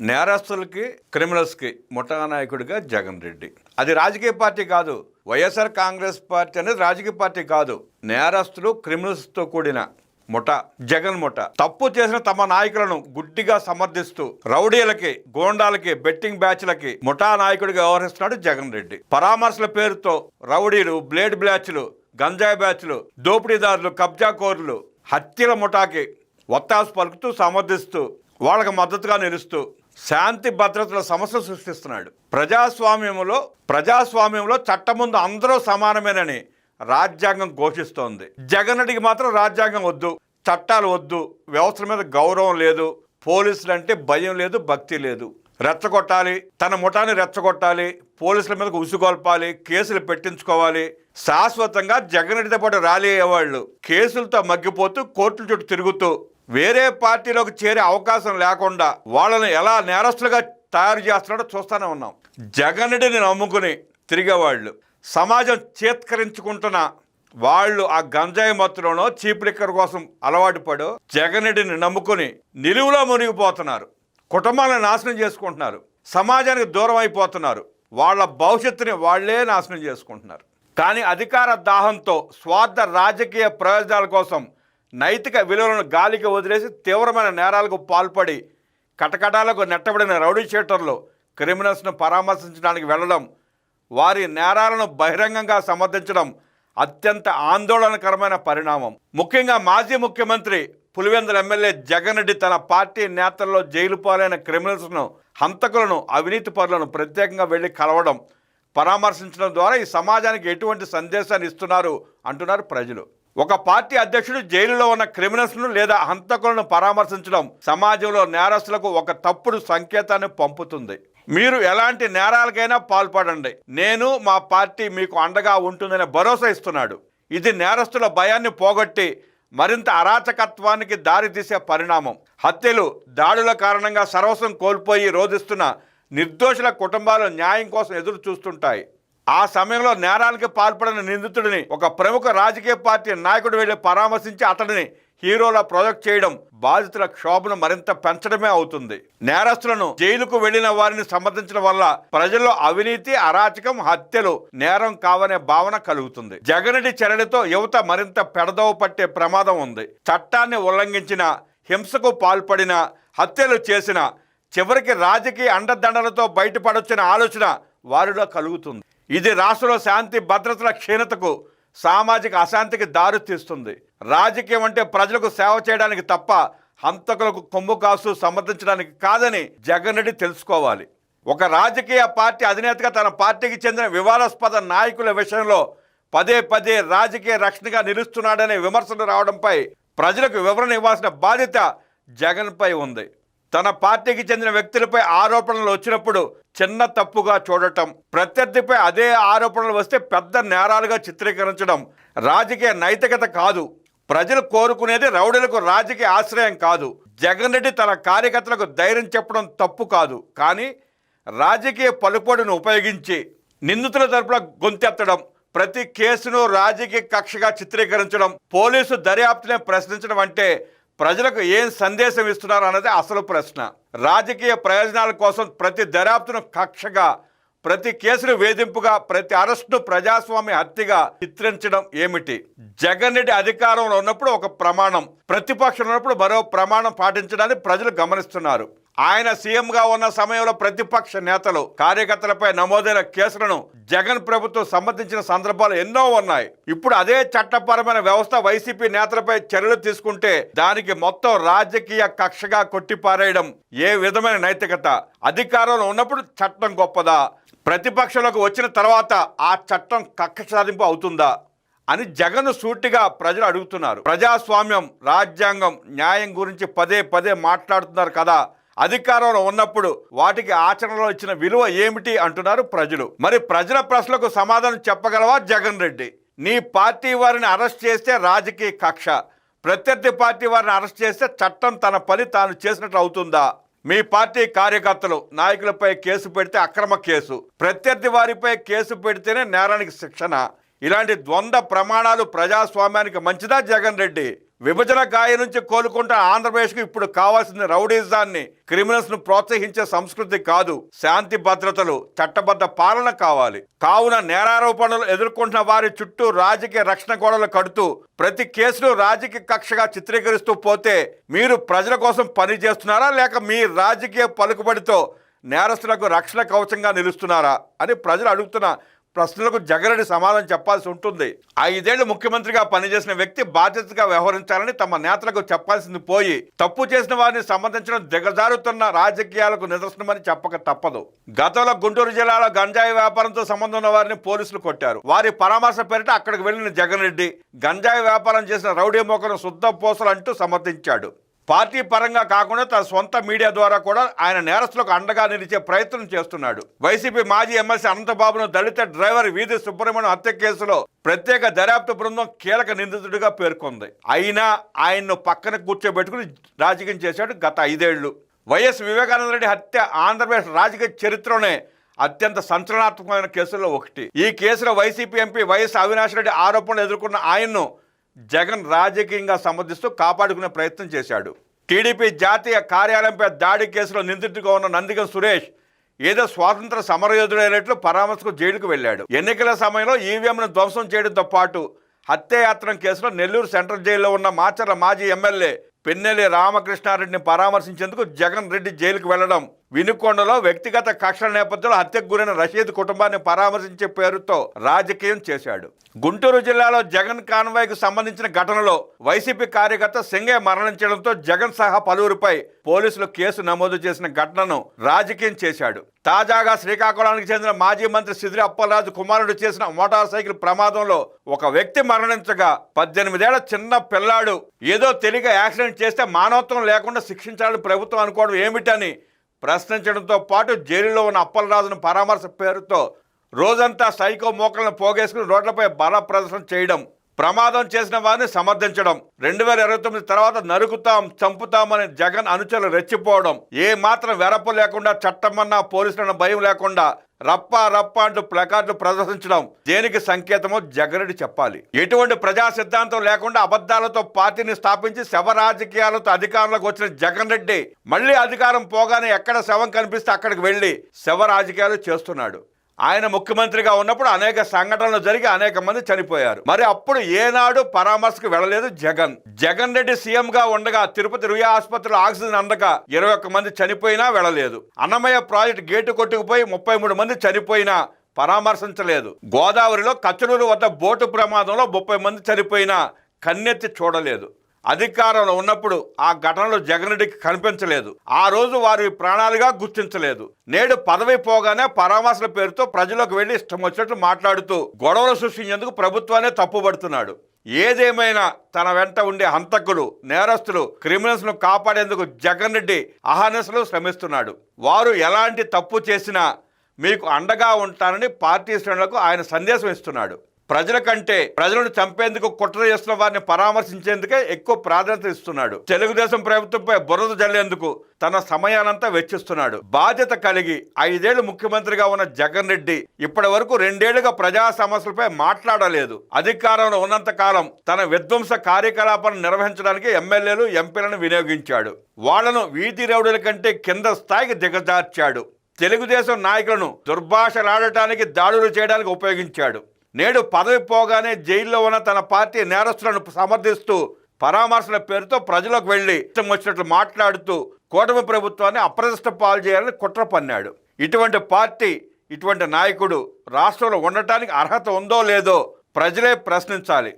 నేరస్తులకి క్రిమినల్స్కి ముఠా నాయకుడిగా జగన్ రెడ్డి. అది రాజకీయ పార్టీ కాదు. వైఎస్ఆర్ కాంగ్రెస్ పార్టీ అనేది రాజకీయ పార్టీ కాదు. నేరస్తులు క్రిమినల్స్తో కూడిన ముఠా జగన్ ముఠా. తప్పు చేసిన తమ నాయకులను గుడ్డిగా సమర్థిస్తూ రౌడీలకి, గోండాలకి, బెట్టింగ్ బ్యాచ్లకి ముఠా నాయకుడిగా వ్యవహరిస్తున్నాడు జగన్ రెడ్డి. పరామర్శల పేరుతో రౌడీలు, బ్లేడ్ బ్యాచ్లు, గంజాయి బ్యాచ్లు, దోపిడీదారులు, కబ్జాకోరులు, హత్యల ముఠాకి ఒత్తాసు పలుకుతూ సమర్థిస్తూ వాళ్ళకి మద్దతుగా నిలుస్తూ శాంతి భద్రతల సమస్య సృష్టిస్తున్నాడు. ప్రజాస్వామ్యంలో చట్టం ముందు అందరూ సమానమేనని రాజ్యాంగం ఘోషిస్తోంది. జగన్ రెడ్డికి మాత్రం రాజ్యాంగం వద్దు, చట్టాలు వద్దు, వ్యవస్థల మీద గౌరవం లేదు, పోలీసులు అంటే భయం లేదు, భక్తి లేదు. రెచ్చగొట్టాలి, తన ముఠాన్ని రెచ్చగొట్టాలి, పోలీసుల మీదకు ఉసుగొల్పాలి, కేసులు పెట్టించుకోవాలి. శాశ్వతంగా జగన్ రెడ్డితో పాటు ర్యాలీ అయ్యేవాళ్ళు కేసులతో మగ్గిపోతూ కోర్టుల చుట్టూ తిరుగుతూ వేరే పార్టీలోకి చేరే అవకాశం లేకుండా వాళ్ళని ఎలా నేరస్తులుగా తయారు చేస్తున్నాడో చూస్తూనే ఉన్నాం. జగన్ రెడ్డిని నమ్ముకుని తిరిగేవాళ్ళు, సమాజం చేత్కరించుకుంటున్న వాళ్ళు ఆ గంజాయి మత్తులోనో చీప్ లిక్కర్ కోసం అలవాటు పడో జగన్ రెడ్డిని నమ్ముకుని నిలువులో మునిగిపోతున్నారు. కుటుంబాలను నాశనం చేసుకుంటున్నారు, సమాజానికి దూరం అయిపోతున్నారు, వాళ్ళ భవిష్యత్తుని వాళ్లే నాశనం చేసుకుంటున్నారు. కానీ అధికార దాహంతో స్వార్థ రాజకీయ ప్రయోజనాల కోసం నైతిక విలువలను గాలికి వదిలేసి తీవ్రమైన నేరాలకు పాల్పడి కటకటాలకు నెట్టబడిన రౌడీ షీటర్లు క్రిమినల్స్ను పరామర్శించడానికి వెళ్ళడం, వారి నేరాలను బహిరంగంగా సమర్థించడం అత్యంత ఆందోళనకరమైన పరిణామం. ముఖ్యంగా మాజీ ముఖ్యమంత్రి పులివెందుల ఎమ్మెల్యే జగన్ రెడ్డి తన పార్టీ నేతల్లో జైలు పాలైన క్రిమినల్స్ను, హంతకులను, అవినీతి పరులను ప్రత్యేకంగా వెళ్ళి కలవడం, పరామర్శించడం ద్వారా ఈ సమాజానికి ఎటువంటి సందేశాన్ని ఇస్తున్నారు అంటున్నారు ప్రజలు. ఒక పార్టీ అధ్యక్షుడు జైలులో ఉన్న క్రిమినల్స్ను లేదా హంతకులను పరామర్శించడం సమాజంలో నేరస్తులకు ఒక తప్పుడు సంకేతాన్ని పంపుతుంది. మీరు ఎలాంటి నేరాలకైనా పాల్పడండి, నేను మా పార్టీ మీకు అండగా ఉంటుందనే భరోసా ఇస్తున్నాడు. ఇది నేరస్తుల భయాన్ని పోగొట్టి మరింత అరాచకత్వానికి దారితీసే పరిణామం. హత్యలు, దాడుల కారణంగా సర్వస్వం కోల్పోయి రోధిస్తున్న నిర్దోషుల కుటుంబాలు న్యాయం కోసం ఎదురు చూస్తుంటాయి. ఆ సమయంలో నేరానికి పాల్పడిన నిందితుడిని ఒక ప్రముఖ రాజకీయ పార్టీ నాయకుడు వెళ్ళి పరామర్శించి అతడిని హీరోలా ప్రొజెక్ట్ చేయడం బాధితుల క్షోభను మరింత పెంచడమే అవుతుంది. నేరస్తులను, జైలుకు వెళ్లిన వారిని సమర్థించడం వల్ల ప్రజల్లో అవినీతి, అరాచకం, హత్యలు నేరం కావనే భావన కలుగుతుంది. జగన్రెడ్డి చర్యలతో యువత మరింత పెడదవ పట్టే ప్రమాదం ఉంది. చట్టాన్ని ఉల్లంఘించిన, హింసకు పాల్పడిన, హత్యలు చేసిన, చివరికి రాజకీయ అండదండలతో బయటపడొచ్చిన ఆలోచన వారిలో కలుగుతుంది. ఇది రాష్ట్రంలో శాంతి భద్రతల క్షీణతకు, సామాజిక అశాంతికి దారితీస్తుంది. రాజకీయం అంటే ప్రజలకు సేవ చేయడానికి తప్ప హంతకులకు కొమ్ము కాసు సమర్థించడానికి కాదని జగన్ రెడ్డి తెలుసుకోవాలి. ఒక రాజకీయ పార్టీ అధినేతగా తన పార్టీకి చెందిన వివాదాస్పద నాయకుల విషయంలో పదే పదే రాజకీయ రక్షణగా నిలుస్తున్నాడనే విమర్శలు రావడంపై ప్రజలకు వివరణ ఇవ్వాల్సిన బాధ్యత జగన్పై ఉంది. తన పార్టీకి చెందిన వ్యక్తులపై ఆరోపణలు వచ్చినప్పుడు చిన్న తప్పుగా చూడటం, ప్రత్యర్థిపై అదే ఆరోపణలు వస్తే పెద్ద నేరాలుగా చిత్రీకరించడం రాజకీయ నైతికత కాదు. ప్రజలు కోరుకునేది రౌడీలకు రాజకీయ ఆశ్రయం కాదు. జగన్ రెడ్డి తన కార్యకర్తలకు ధైర్యం చెప్పడం తప్పు కాదు, కానీ రాజకీయ పలుకుబడిని ఉపయోగించి నిందితుల తరపున గొంతెత్తడం, ప్రతి కేసును రాజకీయ కక్షగా చిత్రీకరించడం, పోలీసు దర్యాప్తునే ప్రశ్నించడం అంటే ప్రజలకు ఏం సందేశం ఇస్తున్నారు అన్నది అసలు ప్రశ్న. రాజకీయ ప్రయోజనాల కోసం ప్రతి దర్యాప్తును కక్షగా, ప్రతి కేసును వేధింపుగా, ప్రతి అరెస్టును ప్రజాస్వామ్య హత్యగా చిత్రించడం ఏమిటి? జగన్ రెడ్డి అధికారంలో ఉన్నప్పుడు ఒక ప్రమాణం, ప్రతిపక్షంలో ఉన్నప్పుడు మరో ప్రమాణం పాటించడాన్ని ప్రజలు గమనిస్తున్నారు. ఆయన సీఎంగా ఉన్న సమయంలో ప్రతిపక్ష నేతలు, కార్యకర్తలపై నమోదైన కేసులను జగన్ ప్రభుత్వం సమ్మతించిన సందర్భాలు ఎన్నో ఉన్నాయి. ఇప్పుడు అదే చట్టపరమైన వ్యవస్థ వైసీపీ నేతలపై చర్యలు తీసుకుంటే దానికి మొత్తం రాజకీయ కక్షగా కొట్టిపారేయడం ఏ విధమైన నైతికత? అధికారంలో ఉన్నప్పుడు చట్టం గొప్పదా? ప్రతిపక్షంలోకి వచ్చిన తర్వాత ఆ చట్టం కక్ష సాధింపు అవుతుందా అని జగన్ సూటిగా ప్రజలు అడుగుతున్నారు. ప్రజాస్వామ్యం, రాజ్యాంగం, న్యాయం గురించి పదే పదే మాట్లాడుతున్నారు కదా, అధికారంలో ఉన్నప్పుడు వాటికి ఆచరణలో ఇచ్చిన విలువ ఏమిటి అంటున్నారు ప్రజలు. మరి ప్రజల ప్రశ్నలకు సమాధానం చెప్పగలవా జగన్ రెడ్డి? నీ పార్టీ వారిని అరెస్ట్ చేస్తే రాజకీయ కక్ష, ప్రత్యర్థి పార్టీ వారిని అరెస్ట్ చేస్తే చట్టం తన పని తాను చేసినట్లు అవుతుందా? మీ పార్టీ కార్యకర్తలు, నాయకులపై కేసు పెడితే అక్రమ కేసు, ప్రత్యర్థి వారిపై కేసు పెడితేనే నేరానికి శిక్షణ. ఇలాంటి ద్వంద్వ ప్రమాణాలు ప్రజాస్వామ్యానికి మంచిదా జగన్ రెడ్డి? విభజన గాయ నుంచి కోలుకుంటున్న ఆంధ్రప్రదేశ్కు ఇప్పుడు కావాల్సిన రౌడీజాన్ని, క్రిమినల్స్ ను ప్రోత్సహించే సంస్కృతి కాదు, శాంతి భద్రతలు, చట్టబద్ధ పాలన కావాలి. కావున నేరారోపణలు ఎదుర్కొంటున్న వారి చుట్టూ రాజకీయ రక్షణ గోడలు కడుతూ ప్రతి కేసును రాజకీయ కక్షగా చిత్రీకరిస్తూ పోతే మీరు ప్రజల కోసం పని చేస్తున్నారా, లేక మీ రాజకీయ పలుకుబడితో నేరస్తులకు రక్షణ కవచంగా నిలుస్తున్నారా అని ప్రజలు అడుగుతున్న ప్రశ్నలకు జగన్ రెడ్డి సమాధానం చెప్పాల్సి ఉంటుంది. 5 ఏళ్లు ముఖ్యమంత్రిగా పనిచేసిన వ్యక్తి బాధ్యతగా వ్యవహరించాలని తమ నేతలకు చెప్పాల్సింది పోయి తప్పు చేసిన వారిని సమర్థించడం దిగజారుతున్న రాజకీయాలకు నిదర్శనమని చెప్పక తప్పదు. గతంలో గుంటూరు జిల్లాలో గంజాయి వ్యాపారంతో సంబంధం ఉన్న వారిని పోలీసులు కొట్టారు. వారి పరామర్శ పేరిట అక్కడికి వెళ్లిన జగన్ రెడ్డి గంజాయి వ్యాపారం చేసిన రౌడీ మోకను శుద్ధ పోసలు అంటూ సమర్థించాడు. పార్టీ పరంగా కాకుండా తన సొంత మీడియా ద్వారా కూడా ఆయన నేరస్తులకు అండగా నిలిచే ప్రయత్నం చేస్తున్నాడు. వైసీపీ మాజీ ఎమ్మెల్సీ అనంతబాబును దళిత డ్రైవర్ వీధి సుబ్రహ్మణ్యం హత్య కేసులో ప్రత్యేక దర్యాప్తు బృందం కీలక నిందితుడిగా పేర్కొంది. అయినా ఆయన్ను పక్కన కూర్చోబెట్టుకుని రాజకీయం చేశాడు గత 5 ఏళ్లు. వైఎస్ వివేకానంద రెడ్డి హత్య ఆంధ్రప్రదేశ్ రాజకీయ చరిత్రలోనే అత్యంత సంచలనాత్మకమైన కేసుల్లో ఒకటి. ఈ కేసులో YCP MP YS Avinash Reddy ఆరోపణలు ఎదుర్కొన్న ఆయన్ను జగన్ రాజకీయంగా సమర్థిస్తూ కాపాడుకునే ప్రయత్నం చేశాడు. టీడీపీ జాతీయ కార్యాలయంపై దాడి కేసులో నిందితుడిగా ఉన్న నందిగం సురేష్ ఏదో స్వాతంత్ర సమరయోధుడైనట్లు పరామర్శకు జైలుకు వెళ్ళాడు. ఎన్నికల సమయంలో ఈవీఎంను ధ్వంసం చేయడంతో పాటు హత్యాయత్నం కేసులో నెల్లూరు సెంట్రల్ జైల్లో ఉన్న మాచర్ల మాజీ ఎమ్మెల్యే పెన్నెల్లి రామకృష్ణారెడ్డిని పరామర్శించేందుకు జగన్ రెడ్డి జైలుకు వెళ్లడం, వినుకొండలో వ్యక్తిగత కక్షల నేపథ్యంలో హత్యకు గురైన రషీద్ కుటుంబాన్ని పరామర్శించే పేరుతో రాజకీయం చేశాడు. గుంటూరు జిల్లాలో జగన్ కాన్వాయ్కు సంబంధించిన ఘటనలో వైసీపీ కార్యకర్త సింగే మరణించడంతో జగన్ సహా పలువురిపై పోలీసులు కేసు నమోదు చేసిన ఘటనను రాజకీయం చేశాడు. తాజాగా శ్రీకాకుళానికి చెందిన మాజీ మంత్రి సిద్రి అప్పలరాజు కుమారుడు చేసిన మోటార్ సైకిల్ ప్రమాదంలో ఒక వ్యక్తి మరణించగా 18 ఏళ్ల చిన్న పిల్లాడు ఏదో తెలియక యాక్సిడెంట్ చేస్తే మానవత్వం లేకుండా శిక్షించాలని ప్రభుత్వం అనుకోవడం ఏమిటని ప్రశ్నించడంతో పాటు జైలులో ఉన్న అప్పలరాజును పరామర్శ పేరుతో రోజంతా సైకో మోకలను పోగేసుకుని రోడ్లపై బల ప్రదర్శన చేయడం, ప్రమాదం చేసిన వారిని సమర్థించడం, 2029 తర్వాత నరుకుతాం చంపుతామని జగన్ అనుచరులు రెచ్చిపోవడం, ఏ మాత్రం వెరపు లేకుండా చట్టమన్నా పోలీసులను భయం లేకుండా రప్ప రప్ప అంటూ ప్లకార్డులు ప్రదర్శించడం దేనికి సంకేతమో జగన్ రెడ్డి చెప్పాలి. ఎటువంటి ప్రజా సిద్ధాంతం లేకుండా అబద్ధాలతో పార్టీని స్థాపించి శవ రాజకీయాలతో అధికారంలోకి వచ్చిన జగన్ రెడ్డి మళ్ళీ అధికారం పోగానే ఎక్కడ శవం కనిపిస్తే అక్కడికి వెళ్లి శవ రాజకీయాలు చేస్తున్నాడు. ఆయన ముఖ్యమంత్రిగా ఉన్నప్పుడు అనేక సంఘటనలు జరిగి అనేక మంది చనిపోయారు. మరి అప్పుడు ఏనాడు పరామర్శకు వెళ్ళలేదు జగన్. జగన్ రెడ్డి సీఎంగా ఉండగా తిరుపతి రుయా ఆసుపత్రిలో ఆక్సిజన్ అందక 21 మంది చనిపోయినా వెళ్ళలేదు. అన్నమయ్య ప్రాజెక్టు గేటు కొట్టుకుపోయి 33 మంది చనిపోయినా పరామర్శించలేదు. గోదావరిలో కచ్చలూరు వద్ద బోటు ప్రమాదంలో 30 మంది చనిపోయినా కన్నెత్తి చూడలేదు. అధికారంలో ఉన్నప్పుడు ఆ ఘటనలో జగన్ రెడ్డికి కనిపించలేదు. ఆ రోజు వారి ప్రాణాలుగా గుర్తించలేదు. నేడు పదవి పోగానే పరామర్శల పేరుతో ప్రజలకు వెళ్లి ఇష్టం వచ్చినట్లు మాట్లాడుతూ గొడవలు సృష్టించేందుకు ప్రభుత్వాన్ని తప్పుపడుతున్నాడు. ఏదేమైనా తన వెంట ఉండే హంతకులు, నేరస్తులు, క్రిమినల్స్ ను కాపాడేందుకు జగన్ రెడ్డి అహర్నిశలు శ్రమిస్తున్నాడు. వారు ఎలాంటి తప్పు చేసినా మీకు అండగా ఉంటానని పార్టీ శ్రేణులకు ఆయన సందేశం ఇస్తున్నాడు. ప్రజల కంటే ప్రజలను చంపేందుకు కుట్ర చేస్తున్న వారిని పరామర్శించేందుకే ఎక్కువ ప్రాధాన్యత ఇస్తున్నాడు. తెలుగుదేశం ప్రభుత్వంపై బురద జల్లేందుకు తన సమయానంతా వెచ్చిస్తున్నాడు. బాధ్యత కలిగి 5 ఏళ్లు ముఖ్యమంత్రిగా ఉన్న జగన్ రెడ్డి ఇప్పటి వరకు 2 ఏళ్లుగా ప్రజా సమస్యలపై మాట్లాడలేదు. అధికారంలో ఉన్నంత కాలం తన విధ్వంస కార్యకలాపాలను నిర్వహించడానికి ఎమ్మెల్యేలు, ఎంపీలను వినియోగించాడు. వాళ్లను వీధి రౌడీల కంటే కింద స్థాయికి దిగజార్చాడు. తెలుగుదేశం నాయకులను దుర్భాషలాడటానికి, దాడులు చేయడానికి ఉపయోగించాడు. నేడు పదవి పోగానే జైల్లో ఉన్న తన పార్టీ నేరస్తులను సమర్థిస్తూ పరామర్శల పేరుతో ప్రజలకు వెళ్లి ఇష్టం వచ్చినట్లు మాట్లాడుతూ కూటమి ప్రభుత్వాన్ని అప్రతిష్ట పాలు చేయాలని కుట్ర పన్నాడు. ఇటువంటి పార్టీ, ఇటువంటి నాయకుడు రాష్ట్రంలో ఉండటానికి అర్హత ఉందో లేదో ప్రజలే ప్రశ్నించాలి.